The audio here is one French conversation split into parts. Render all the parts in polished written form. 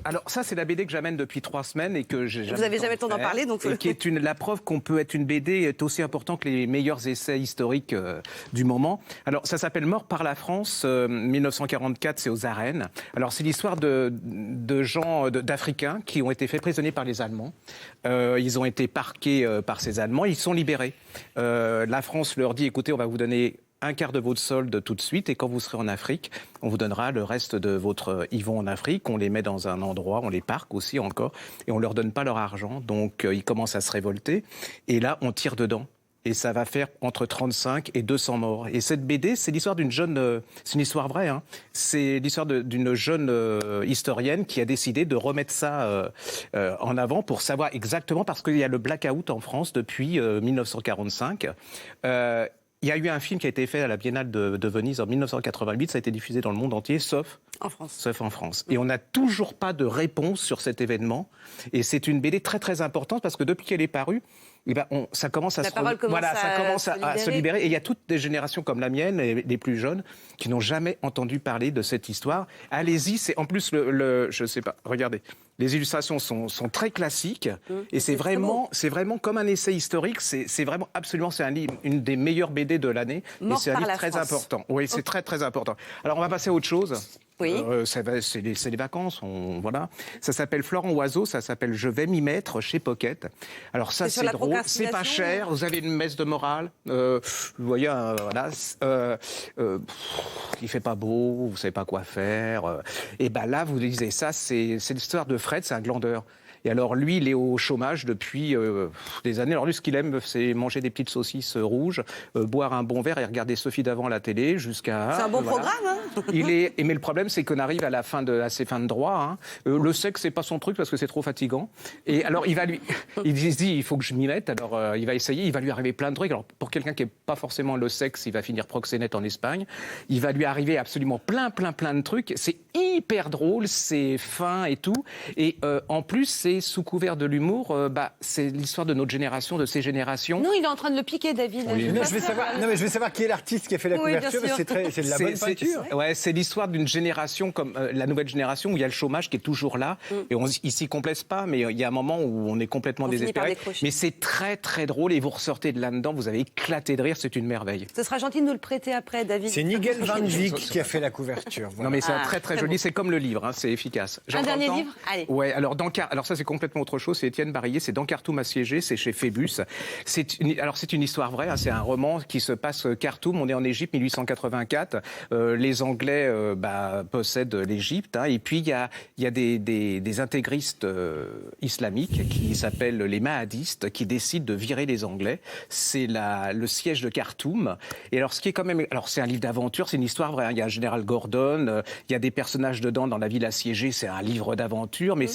Alors ça, c'est la BD que j'amène depuis 3 semaines et que j'ai jamais. Vous n'avez jamais le temps d'en parler, donc. Et qui est la preuve qu'on peut être une BD est aussi important que les meilleurs essais historiques du moment. Alors ça s'appelle Mort par la France, 1944, c'est aux Arènes. Alors c'est l'histoire de gens, d'Africains qui ont été faits prisonniers par les Allemands. Ils ont été parqués par ces Allemands, ils sont libérés. La France leur dit, écoutez, on va vous donner un quart de votre solde tout de suite, et quand vous serez en Afrique, on vous donnera le reste de votre Yvon en Afrique. On les met dans un endroit, on les parque aussi encore, et on leur donne pas leur argent. Donc ils commencent à se révolter, et là on tire dedans. Et ça va faire entre 35 et 200 morts. Et cette BD, c'est l'histoire d'une jeune... c'est une histoire vraie, hein. C'est l'histoire d'une jeune historienne qui a décidé de remettre ça en avant pour savoir exactement, parce qu'il y a le blackout en France depuis 1945. Il y a eu un film qui a été fait à la Biennale de Venise en 1988, ça a été diffusé dans le monde entier, sauf en France. Sauf en France. Et on n'a toujours pas de réponse sur cet événement. Et c'est une BD très très importante parce que depuis qu'elle est parue, eh ben ça commence à se libérer. Et il y a toutes des générations comme la mienne, les plus jeunes, qui n'ont jamais entendu parler de cette histoire. Allez-y, c'est en plus je sais pas, regardez. Les illustrations sont très classiques et c'est vraiment comme un essai historique. C'est vraiment absolument, c'est un livre, une des meilleures BD de l'année. Et c'est un livre très important. Oui, c'est très très important. Alors on va passer à autre chose. Oui. C'est les vacances, voilà. Ça s'appelle Florent Oiseau, ça s'appelle Je vais m'y mettre chez Pocket. Alors ça c'est drôle, c'est pas cher, vous avez une messe de morale, vous voyez, voilà, il fait pas beau, vous savez pas quoi faire, et ben là vous lisez ça, c'est l'histoire de Fred, c'est un glandeur. Et alors lui, il est au chômage depuis des années. Alors lui, ce qu'il aime, c'est manger des petites saucisses rouges, boire un bon verre et regarder Sophie Davant à la télé jusqu'à... C'est un bon programme, hein. Mais le problème, c'est qu'on arrive à ses fins de droit. Hein. Le sexe, c'est pas son truc parce que c'est trop fatigant. Et alors, il se dit, il faut que je m'y mette. Alors, il va essayer. Il va lui arriver plein de trucs. Alors, pour quelqu'un qui est pas forcément le sexe, il va finir proxénète en Espagne. Il va lui arriver absolument plein de trucs. C'est hyper drôle, c'est fin et tout. Et en plus, c'est sous couvert de l'humour. C'est l'histoire de notre génération, de ces générations. Non, il est en train de le piquer, David. Oui. Je vais savoir qui est l'artiste qui a fait la couverture. C'est de la bonne peinture. Ouais, c'est l'histoire d'une génération comme la nouvelle génération où il y a le chômage qui est toujours là et il s'y complaise pas, mais il y a un moment où on est complètement désespéré. Mais c'est très très drôle et vous ressortez de là-dedans, vous avez éclaté de rire, c'est une merveille. Ce sera gentil de nous le prêter après, David. C'est Nigel Van Dijk qui a fait la couverture. Voilà. Non mais c'est très très joli, c'est comme le livre, hein, c'est efficace. Un dernier livre, allez. Ouais, alors ça c'est complètement autre chose, c'est Étienne Barillet, c'est Dans Khartoum assiégé, c'est chez Phébus. C'est une histoire vraie, hein, c'est un roman qui se passe Khartoum, on est en Égypte 1884, les Anglais possèdent l'Égypte, hein, et puis il y a des intégristes islamiques qui s'appellent les Mahadistes qui décident de virer les Anglais. C'est le siège de Khartoum. Et alors ce qui est quand même, alors c'est un livre d'aventure, c'est une histoire vraie. Hein. Il y a un général Gordon, il y a des personnages dedans dans la ville assiégée. C'est un livre d'aventure, mais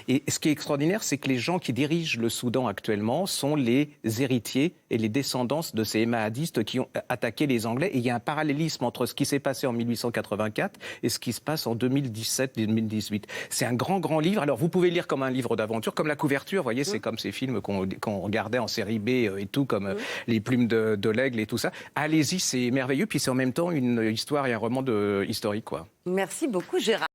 et ce qui est extraordinaire, c'est que les gens qui dirigent le Soudan actuellement sont les héritiers et les descendants de ces Mahadistes qui ont attaqué les Anglais. Et il y a un parallélisme entre ce qui s'est passé en 1884 et ce qui se passe en 2017-2018. C'est un grand livre. Alors vous pouvez lire comme un livre d'aventure, comme la couverture, vous voyez, c'est comme ces films qu'on regardait en série B et tout, comme Les Plumes de l'Aigle et tout ça. Allez-y, c'est merveilleux, puis c'est en même temps une histoire et un roman historique, quoi. Merci beaucoup, Gérard.